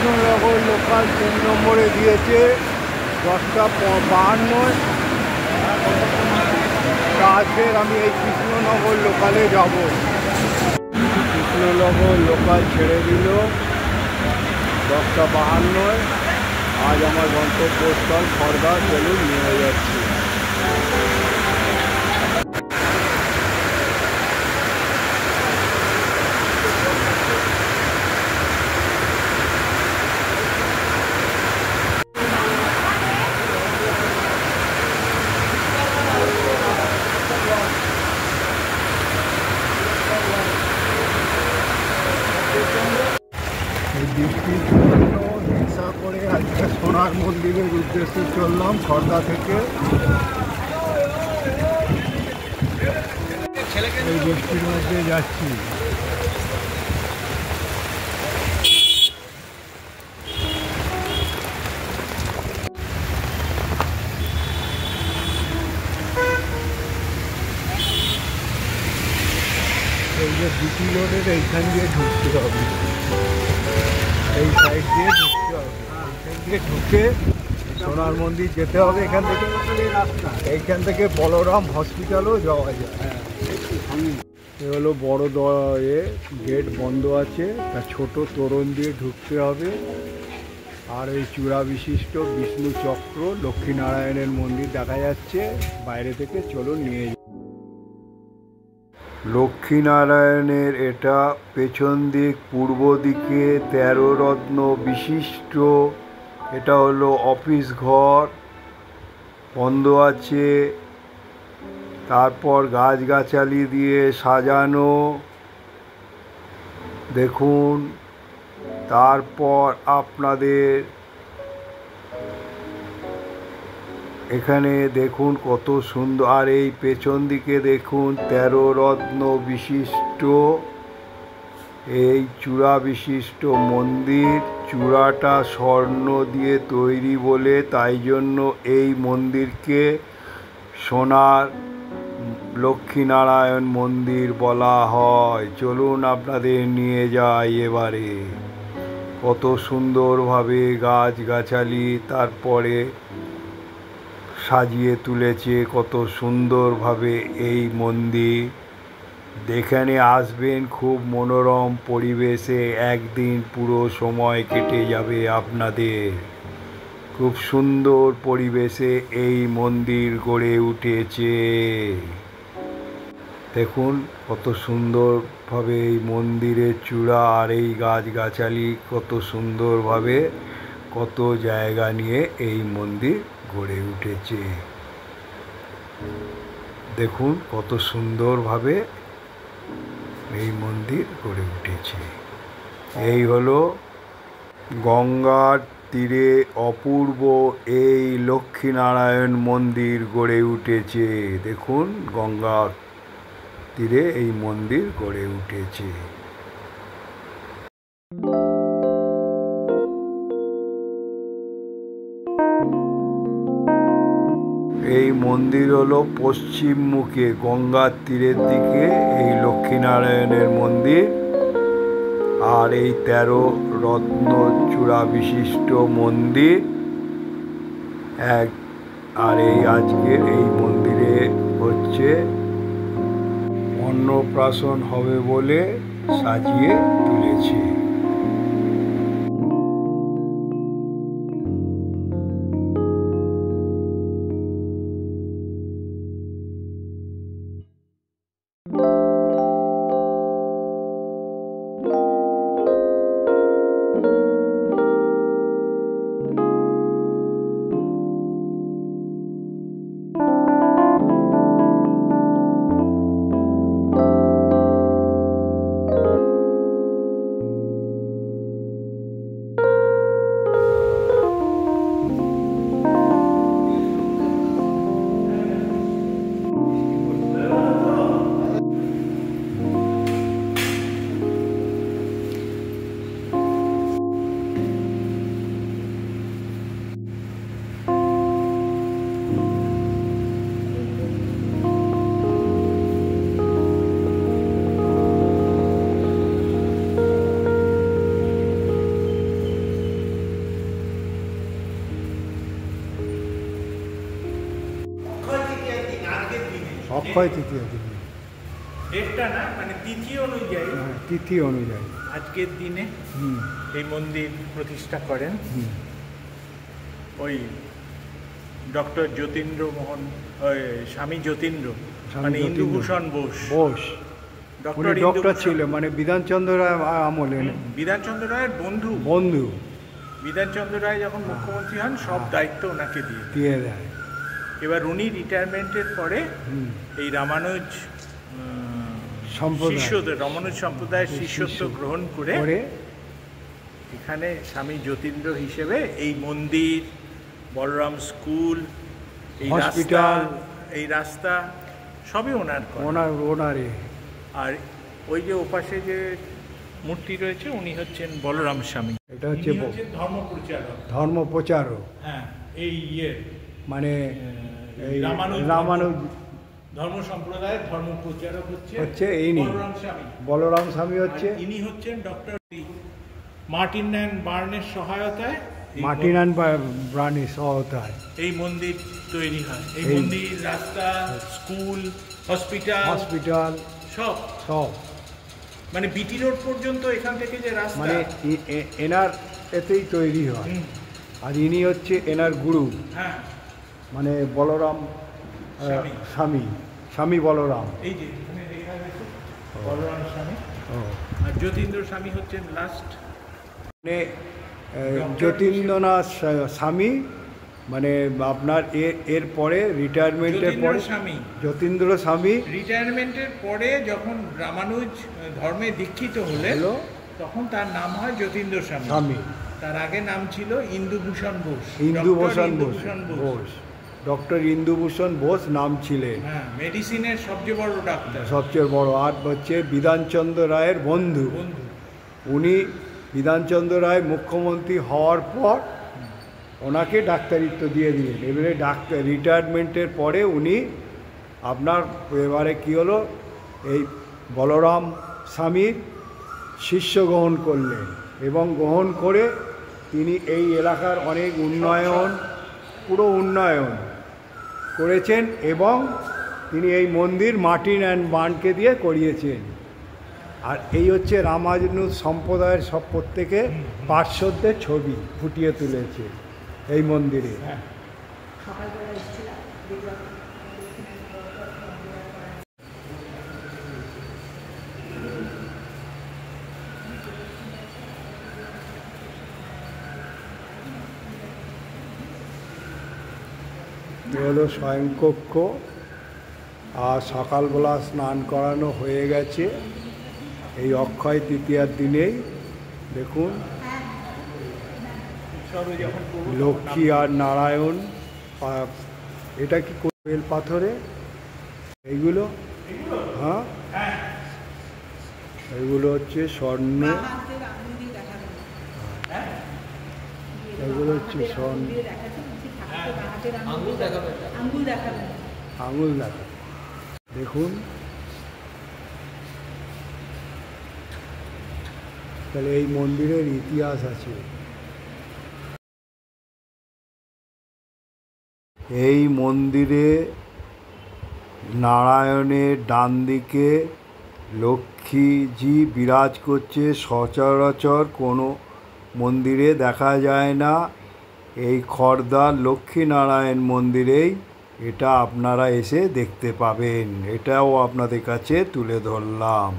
Krishnanagar local 3 নম্বরে দিয়েছে 10:52। আজকের আমি এই কৃষ্ণনগর লোকালে যাব। কৃষ্ণনগর লোকাল ছেড়ে দিল 10:52। আজ আমার গন্তব্যস্থল খড়দা। চলুন নিয়ে যাচ্ছি। এই বৃষ্টির জন্য রিক্সা করে আজকে সোনার মন্দিরের উদ্দেশ্যে চললাম খড়দা থেকে। এই বৃষ্টির মধ্যে যাচ্ছি। এই যে বিটি রোডের এইখান দিয়ে ঢুকতে হবে, এই সাইড দিয়ে ঢুকতে হবে। এইখান দিয়ে ঢুকে সোনার মন্দির যেতে হবে। এইখান থেকে বলরাম হসপিটালও যাওয়া যায়। এ হলো বড় গেট বন্ধ আছে, তা ছোট তোরণ দিয়ে ঢুকতে হবে। আর এই চূড়া বিশিষ্ট বিষ্ণু চক্র লক্ষ্মীনারায়ণের মন্দির দেখা যাচ্ছে বাইরে থেকে। চলুন নিয়ে যাই। লক্ষ্মীনারায়ণের এটা পেছন দিক পূর্ব দিকে 13 রত্ন বিশিষ্ট। এটা হলো অফিস ঘর, বন্ধ আছে। তারপর গাছগাছালি দিয়ে সাজানো দেখুন। তারপর আপনাদের এখানে দেখুন কত সুন্দর। আর এই পেছন দিকে দেখুন 13 রত্ন বিশিষ্ট এই চূড়া বিশিষ্ট মন্দির। চূড়াটা স্বর্ণ দিয়ে তৈরি বলে তাই জন্য এই মন্দিরকে সোনার লক্ষ্মীনারায়ণ মন্দির বলা হয়। চলুন আপনাদের নিয়ে যাই এবারে। কত সুন্দরভাবে গাছগাছালি তারপরে সাজিয়ে তুলেছে, কত সুন্দরভাবে এই মন্দির। যেখানে আসবেন খুব মনোরম পরিবেশে একদিন পুরো সময় কেটে যাবে আপনাদের। খুব সুন্দর পরিবেশে এই মন্দির গড়ে উঠেছে। দেখুন কত সুন্দরভাবে এই মন্দিরের চূড়া আর এই গাছগাছালি কত সুন্দরভাবে কত জায়গা নিয়ে এই মন্দির গড়ে উঠেছে। দেখুন কত সুন্দরভাবে এই মন্দির গড়ে উঠেছে। এই হলো গঙ্গার তীরে অপূর্ব এই লক্ষ্মীনারায়ণ মন্দির গড়ে উঠেছে। দেখুন গঙ্গার তীরে এই মন্দির গড়ে উঠেছে। এই মন্দির হলো পশ্চিম মুখে গঙ্গার তীরের দিকে এই লক্ষ্মীনারায়ণের মন্দির। আর এই 13 রত্ন চূড়া বিশিষ্ট মন্দির আর এই আজকের এই মন্দিরে হচ্ছে অন্নপ্রাশন হবে বলে সাজিয়ে তুলেছে। অক্ষয় তৃতীয়া দিনে, ডেটটা না মানে তিথি অনুযায়ী, তিথি অনুযায়ী আজকের দিনে এই মন্দির প্রতিষ্ঠা করেন ওই ডক্টর যতীন্দ্র মোহন, স্বামী যতীন্দ্র, মানে ইন্দুভূষণ বোস। ডক্টর ছিল, মানে বিধানচন্দ্র রায় আমলে। বিধানচন্দ্র রায়ের বন্ধু। বিধানচন্দ্র রায় যখন মুখ্যমন্ত্রী হন সব দায়িত্ব ওনাকে দিয়ে দেয়। এবার উনি রিটায়ারমেন্টের পরে এই রামানুজ সম্প্রদায়ের শিষ্যত্ব গ্রহণ করে এখানে স্বামী যতীন্দ্র হিসেবে এই মন্দির, বলরাম স্কুল, এই হসপিটাল, এই রাস্তা সবই ওনারই। আর ওই যে ওপাশে যে মূর্তি রয়েছে উনি হচ্ছেন বলরাম স্বামী। এটা হচ্ছে ধর্মপ্রচারক। হ্যাঁ, এই মানে রামানুজ ধর্ম সম্প্রদায়ের ধর্মপ্রচারক হচ্ছে বলরাম স্বামী হচ্ছে। ইনি হচ্ছেন ডক্টর মার্টিন অ্যান্ড বার্নের সহায়তায় এই মন্দির তৈরি হয়। এই মন্দির, রাস্তা, স্কুল, হসপিটাল সব মানে বিটি রোড পর্যন্ত এখান থেকে যে রাস্তা, মানে এনার এতেই তৈরি হয়। আর ইনি হচ্ছে এনার গুরু, মানে বলরাম স্বামী বলরাম। এই যে এখানে লেখা হয়েছে বলরাম স্বামী। আর যতীন্দ্র স্বামী হচ্ছেন লাস্ট, মানে যতীন্দ্রনাথ স্বামী, মানে আপনার এর পরে রিটায়ারমেন্টের পরে যতীন্দ্র স্বামী রিটায়ারমেন্টের পরে যখন রামানুজ ধর্মে দীক্ষিত হলেন তখন তার নাম হয় যতীন্দ্র স্বামী। তার আগে নাম ছিল ইন্দুভূষণ বোস। ডক্টর ইন্দুভূষণ বোস নাম ছিলেন। মেডিসিনের সবচেয়ে বড় ডাক্তার, সবচেয়ে বড়। আর হচ্ছে বিধানচন্দ্র রায়ের বন্ধু। উনি বিধানচন্দ্র রায় মুখ্যমন্ত্রী হওয়ার পর ওনাকে ডাক্তারিত্ব দিয়ে দিলেন। এবারে রিটায়ারমেন্টের পরে উনি এবারে কী হলো, এই বলরাম স্বামীর শিষ্য গ্রহণ করলেন এবং গ্রহণ করে তিনি এই এলাকার অনেক পুরো উন্নয়ন করেছেন এবং তিনি এই মন্দির মার্টিন অ্যান্ড বার্নকে দিয়ে করিয়েছেন। আর এই হচ্ছে রামানুজ সম্প্রদায়ের সব প্রত্যেকে পার্শ্বদের ছবি ফুটিয়ে তুলেছে এই মন্দিরে। হলো স্বয়ংকক্ষ। আর সকালবেলা স্নান করানো হয়ে গেছে এই অক্ষয় তৃতীয়ার দিনেই। দেখুন লক্ষ্মী আর নারায়ণ, এটা কি বেল পাথরে এইগুলো? হ্যাঁ, এগুলো হচ্ছে স্বর্ণ, এগুলো হচ্ছে স্বর্ণ। আঙুল দেখা, দেখুন তাহলে এই মন্দিরের ইতিহাস আছে। এই মন্দিরে নারায়ণের ডান দিকে লক্ষ্মীজি বিরাজ করছে, সচরাচর কোনো মন্দিরে দেখা যায় না। এই খড়দার লক্ষ্মীনারায়ণ মন্দিরেই এটা আপনারা এসে দেখতে পাবেন। এটাও আপনাদের কাছে তুলে ধরলাম।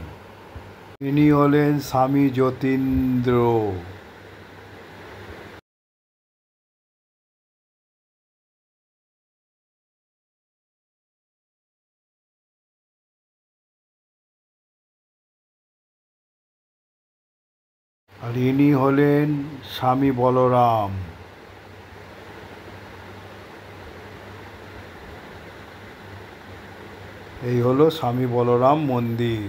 ইনি হলেন স্বামী যতীন্দ্র। আর ইনি হলেন স্বামী বলরাম। এই হলো স্বামী বলরাম মন্দির।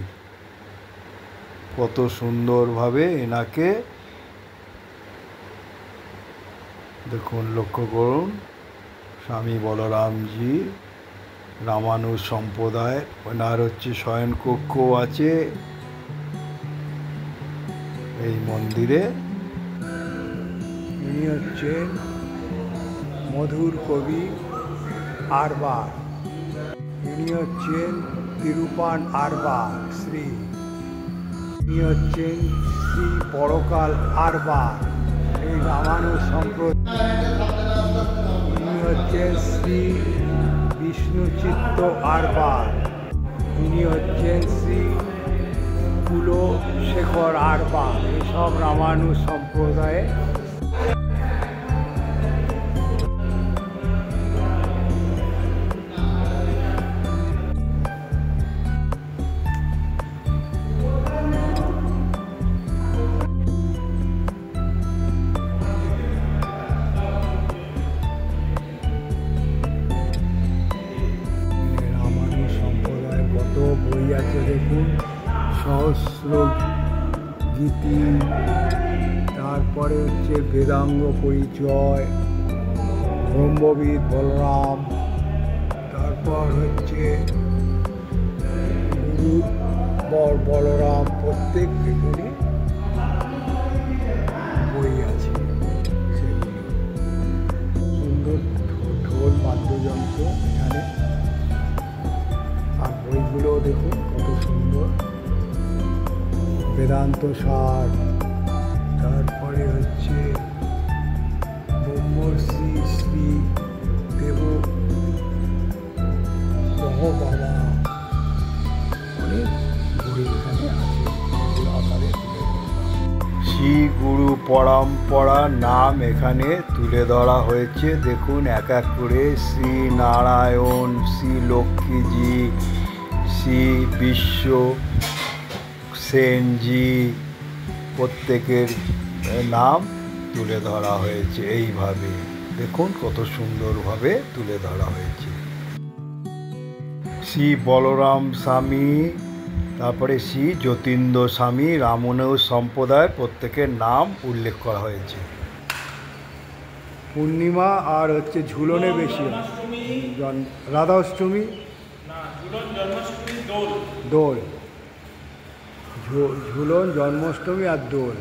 কত সুন্দরভাবে এনাকে দেখুন, লক্ষ্য করুন। স্বামী বলরামজি রামানুজ সম্প্রদায়, ওনার হচ্ছে শয়নকক্ষ আছে এই মন্দিরে। ইনি হচ্ছেন মধুর কবি আরবার। ইনি হচ্ছেন তিরুপান আরবার শ্রী, ইনি হচ্ছেন শ্রী পরকাল আরবার এই রামানুজ সম্প্রদায়, ইনি হচ্ছেন শ্রী বিষ্ণুচিত্ত আরবার, ইনি হচ্ছেন শ্রী কুলশেখর আরবার, এসব রামানুজ সম্প্রদায়ে। কত বই আছে দেখুন, সহস্র গীতি, তারপরে হচ্ছে বেদাঙ্গ পরিচয়, ব্রহ্মবিদ বলরাম, তারপর হচ্ছে গুরু বলরাম, প্রত্যেক এখানে বই আছে। সেগুলো সুন্দর ঢোল বাদ্যযন্ত্র এখানে, আর বইগুলো দেখুন কত সুন্দর, বেদান্ত সার, তারপরে হচ্ছে ব্রহ্মশ্রী শ্রী দেব সহ বাবা, অনেক বই এখানে আছে, এগুলো আকারে শ্রী গুরু পরম্পরা নাম এখানে তুলে ধরা হয়েছে। দেখুন এক এক করে শ্রী নারায়ণ, শ্রী লক্ষ্মীজি, শ্রী বিশ্ব সেনজি, প্রত্যেকের নাম তুলে ধরা হয়েছে এইভাবে। দেখুন কত সুন্দরভাবে তুলে ধরা হয়েছে। শ্রী বলরাম স্বামী, তারপরে শ্রী যতীন্দ্র স্বামী, রামানুজ সম্প্রদায়ের প্রত্যেকের নাম উল্লেখ করা হয়েছে। পূর্ণিমা আর হচ্ছে ঝুলনে বেশি, রাধা অষ্টমী, দোল, ঝুলন, জন্মাষ্টমী আর দোল।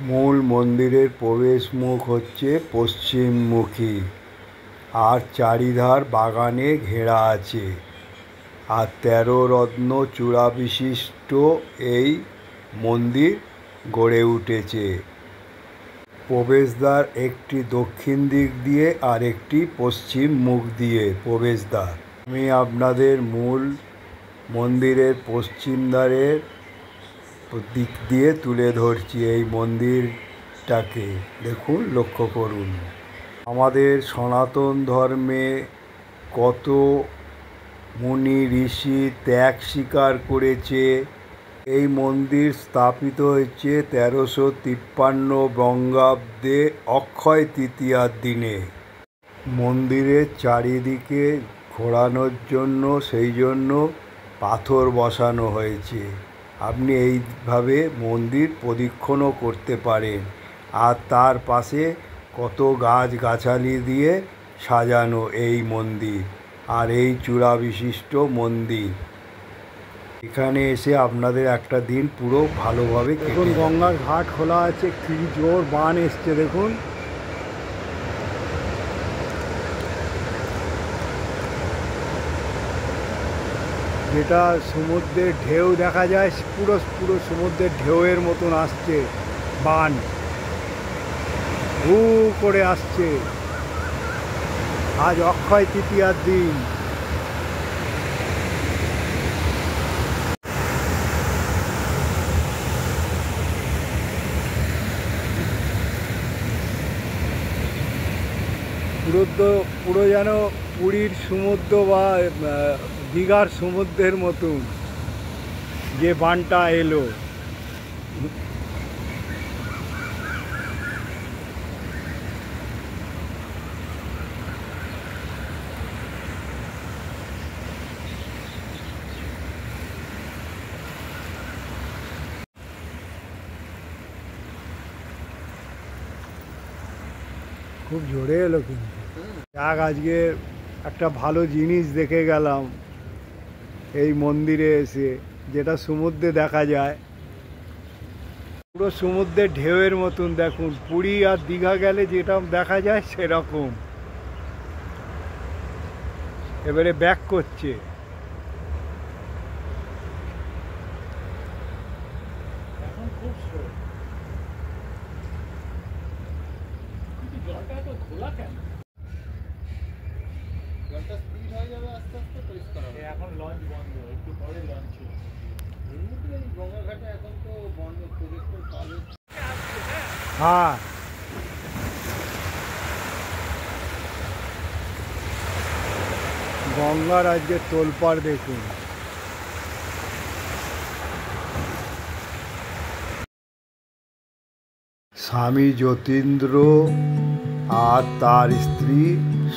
মূল মন্দিরের প্রবেশ মুখ হচ্ছে পশ্চিমমুখী, আর চারিধার বাগানে ঘেরা আছে, আর 13 রত্ন চূড়া বিশিষ্ট এই মন্দির গড়ে উঠেছে। প্রবেশদ্বার একটি দক্ষিণ দিক দিয়ে আর একটি পশ্চিম মুখ দিয়ে প্রবেশদ্বার। আমি আপনাদের মূল মন্দিরের পশ্চিম দ্বারের দিক দিয়ে তুলে ধরছি এই মন্দিরটাকে। দেখুন, লক্ষ্য করুন, আমাদের সনাতন ধর্মে কত মুনি ঋষি ত্যাগ স্বীকার করেছে। এই মন্দির স্থাপিত হয়েছে 1353 বঙ্গাব্দে অক্ষয় তৃতীয়ার দিনে। মন্দিরের চারিদিকে ঘোরানোর জন্য সেই জন্য পাথর বসানো হয়েছে। আপনি এইভাবে মন্দির প্রদক্ষিণও করতে পারেন। আর তার পাশে কত গাছগাছালি দিয়ে সাজানো এই মন্দির, আর এই চূড়া বিশিষ্ট মন্দির। এখানে এসে আপনাদের একটা দিন পুরো ভালোভাবে দেখুন, গঙ্গার ঘাট খোলা আছে, কি জোর বান এসছে দেখুন। যেটা সমুদ্রের ঢেউ দেখা যায়, পুরো পুরো সমুদ্রের ঢেউয়ের মতন আসছে বান, হু করে আসছে। আজ অক্ষয় তৃতীয়ার দিন। পুরো যেন পুরীর সমুদ্র বা দীঘার সমুদ্রের মতন যে বানটা এলো। খুব জোরে এলো কিন্তু। যাক, আজকে একটা ভালো জিনিস দেখে গেলাম এই মন্দিরে এসে, যেটা সমুদ্রে দেখা যায়। পুরো সমুদ্রের ঢেউয়ের মতন, দেখুন পুরী আর দীঘা গেলে যেটা দেখা যায় সেরকম। এবারে ব্যাক করছে। এখন লঞ্চ বন্ধ, একটু পরে লঞ্চ হ্যাঁ, গঙ্গার আজকে তোলপাড় দেখুন। স্বামী যতীন্দ্র আর তার স্ত্রী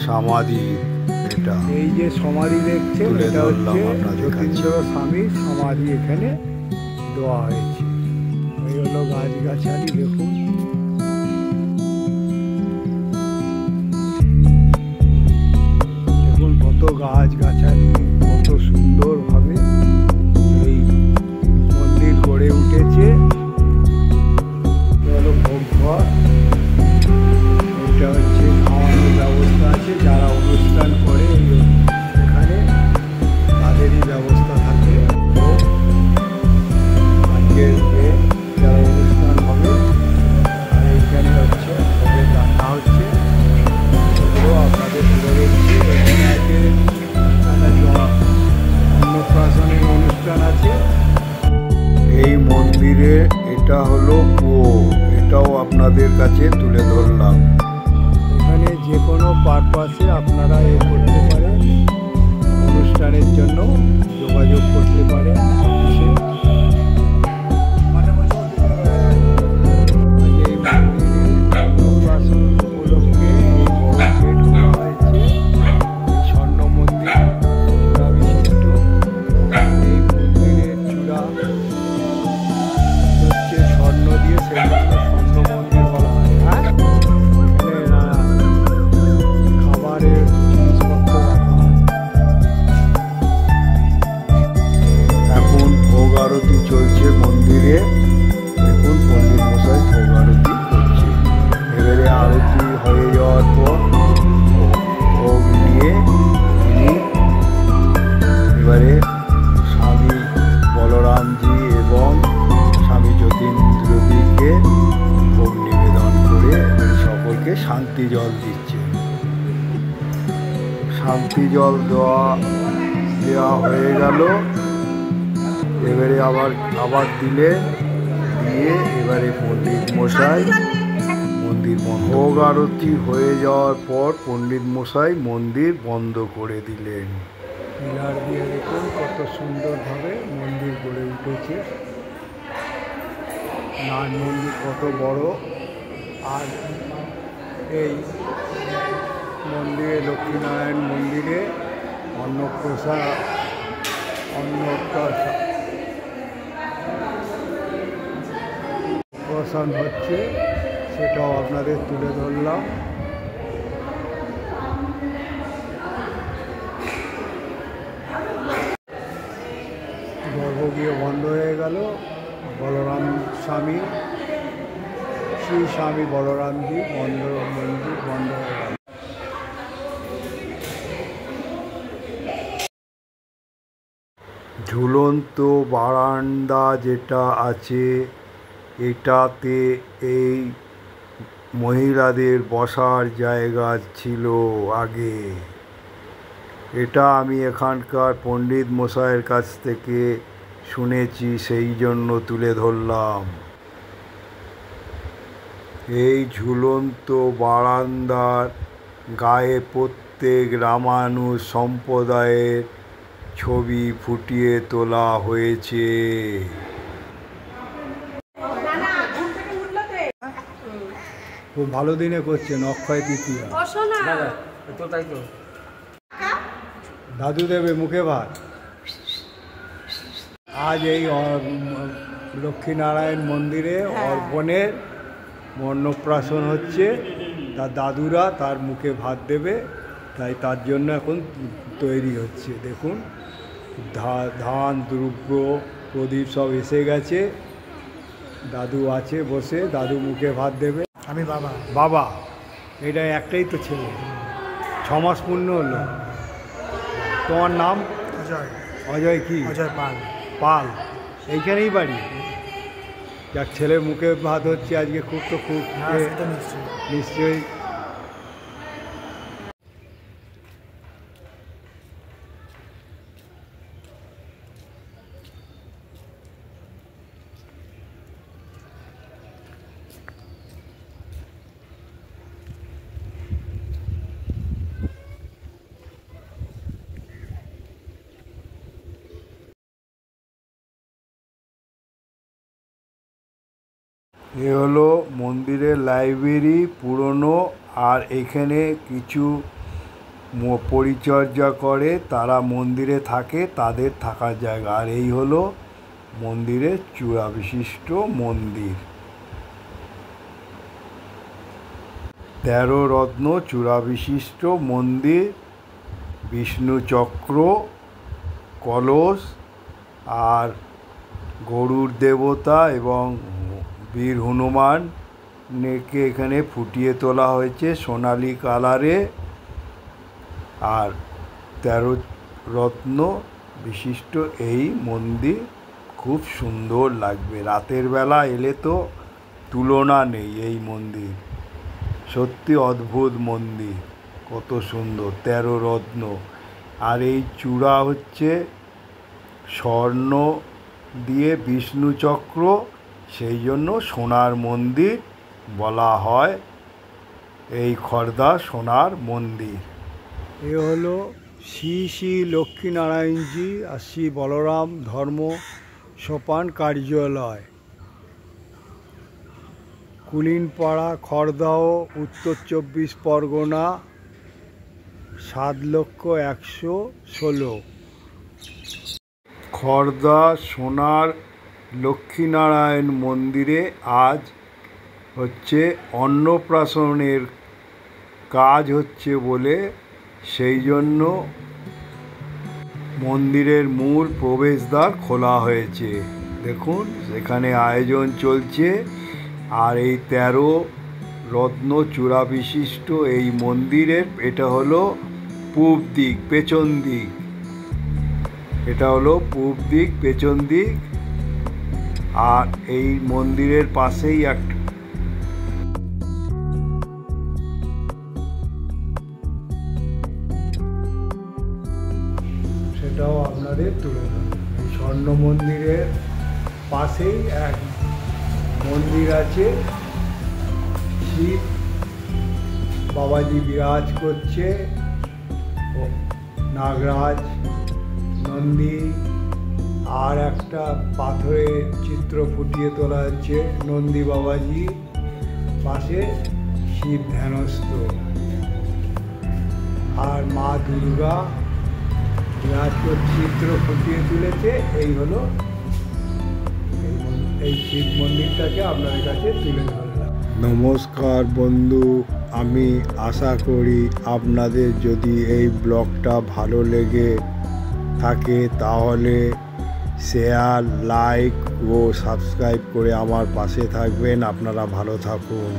সমাধি। এটা এই যে সমাধি দেখছেন, এটা হচ্ছে যতীন্দ্র স্বামীর সমাধি। এখানে দেওয়া হয়েছে। এই হলো গাছগাছালি দেখুন। দেখুন কত গাছগাছালি, কত সুন্দরভাবে এই মন্দির গড়ে উঠেছে। হলো ভোগঘর। এটা হচ্ছে খাওয়ানোর ব্যবস্থা আছে, যারা অনুষ্ঠান করে এখানে তাদেরই ব্যবস্থা থাকে। আজকের যারা অনুষ্ঠান হবে, আর এইখানে হচ্ছে ভোগের রান্না হচ্ছে, সেগুলো আপনাদের তুলে দিচ্ছি। এখানে আছে অন্নপ্রাশনের অনুষ্ঠান আছে। এই মন্দিরে এটা হলো কুয়ো, এটাও আপনাদের কাছে তুলে ধরলাম। এখানে যে কোনো পারপাসে আপনারা করতে পারেন, অনুষ্ঠানের জন্য যোগাযোগ করতে পারেন। অন্নপ্রাশন উপলক্ষে এই বড় গেট করা হয়েছে। স্বর্ণ মন্দির চূড়া বিশিষ্ট এই মন্দিরের চূড়া হচ্ছে স্বর্ণ দিয়ে, সেই জন্য স্বর্ণ মন্দির বলা হয়। খাবারের জিনিসপত্র রাখা হয়। এখন ভোগ আরতি চলছে মন্দিরে। দেখুন পণ্ডিত মশাই ভোগ আরতি করছে। এবারে আরতি হয়ে যাওয়ার পর ভোগ নিয়ে তিনি এবারে স্বামী বলরামজি এবং স্বামী যতীন্দ্রজিকে ভোগ নিবেদন করে সকলকে শান্তি জল দিচ্ছে। শান্তি জল দেওয়া হয়ে গেল। এবারে আবার দিয়ে এবারে পণ্ডিত মশাই মন্দির ভোগ আরতি হয়ে যাওয়ার পর পণ্ডিত মশাই মন্দির বন্ধ করে দিলেন। পিলার দিয়ে দেখুন কত সুন্দরভাবে মন্দির গড়ে উঠেছে। নাট মন্দির কত বড়। আর এই মন্দিরে, লক্ষ্মীনারায়ণ মন্দিরে অন্নপ্রাশন হচ্ছে, সেটাও আপনাদের তুলে ধরলাম। গর্ভগৃহ বন্ধ হয়ে গেল। বলরাম স্বামী, শ্রী স্বামী বলরামজি মন্দির বন্ধ হয়ে গেল। ঝুলন্ত বারান্দা যেটা আছে, এটাতে এই মহিলাদের বসার জায়গা ছিল আগে। এটা আমি এখানকার পণ্ডিত মশাইয়ের কাছ থেকে শুনেছি, সেই জন্য তুলে ধরলাম। এই ঝুলন্ত বারান্দার গায়ে প্রত্যেক রামানুজ সম্প্রদায়ের ছবি ফুটিয়ে তোলা হয়েছে। খুব ভালো দিনে করছেন, অক্ষয় তৃতীয়া। দাদু দেবে মুখে ভাত। আজ এই লক্ষ্মীনারায়ণ মন্দিরে অর্পণের অন্নপ্রাশন হচ্ছে, তার দাদুরা তার মুখে ভাত দেবে, তাই তার জন্য এখন তৈরি হচ্ছে। দেখুন ধান দ্রব্য প্রদীপ সব এসে গেছে, দাদু আছে বসে, দাদু মুখে ভাত দেবে। আমি বাবা। বাবা, এটা একটাই তো ছেলে, 6 মাস পূর্ণ হলো। তোমার নাম? অজয়। অজয় কি? অজয় পাল। পাল, এইখানেই বাড়ি? যাক, ছেলের মুখে ভাত হচ্ছে আজকে, খুব তো খুব নিশ্চয়ই। এ হলো মন্দিরের লাইব্রেরি পুরনো, আর এখানে কিছু পরিচর্যা করে তারা মন্দিরে থাকে, তাদের থাকার জায়গা। আর এই হলো মন্দিরের চূড়া বিশিষ্ট মন্দির, 13 রত্ন চূড়া বিশিষ্ট মন্দির, বিষ্ণু চক্র, কলস, আর গরুর দেবতা এবং বীর হনুমানকে এখানে ফুটিয়ে তোলা হয়েছে সোনালি কালারে। আর 13 রত্ন বিশিষ্ট এই মন্দির খুব সুন্দর লাগবে, রাতের বেলা এলে তো তুলনা নেই। এই মন্দির সত্যি অদ্ভুত মন্দির, কত সুন্দর, 13 রত্ন। আর এই চূড়া হচ্ছে স্বর্ণ দিয়ে বিষ্ণু চক্র, সেই জন্য সোনার মন্দির বলা হয় এই খড়দা সোনার মন্দির। এ হলো শ্রী শ্রী লক্ষ্মীনারায়ণজি আর শ্রী বলরাম ধর্ম সোপান কার্যালয়, কুলিনপাড়া, খড়দাহ, উত্তর 24 পরগনা, 7,116। খড়দা সোনার লক্ষ্মীনারায়ণ মন্দিরে আজ হচ্ছে অন্নপ্রাশনের কাজ হচ্ছে বলে, সেই জন্য মন্দিরের মূল প্রবেশদ্বার খোলা হয়েছে। দেখুন এখানে আয়োজন চলছে। আর এই 13 রত্ন চূড়া বিশিষ্ট এই মন্দিরের এটা হলো পূব দিক, পেছন দিক, এটা হলো পূব দিক, পেছন দিক। আর এই মন্দিরের পাশেই একটা সেটাও আপনাদের তুলে ধরব। এই স্বর্ণ মন্দিরের পাশেই এক মন্দির আছে, শিব বাবাজি বিরাজ করছে, নাগরাজ, নন্দী, আর একটা পাথরের চিত্র ফুটিয়ে তোলা হচ্ছে নন্দী বাবাজি, পাশে শিব ধ্যানস্থ, আর মা দুর্গা বিরাজ চিত্র ফুটিয়ে তুলেছে। এই হলো এই শিব মন্দিরটাকে আপনাদের কাছে তুলে ধরলাম। নমস্কার বন্ধু, আমি আশা করি আপনাদের যদি এই ব্লগটা ভালো লেগে থাকে তাহলে শেয়ার, লাইক ও সাবস্ক্রাইব করে আমার পাশে থাকবেন। আপনারা ভালো থাকুন।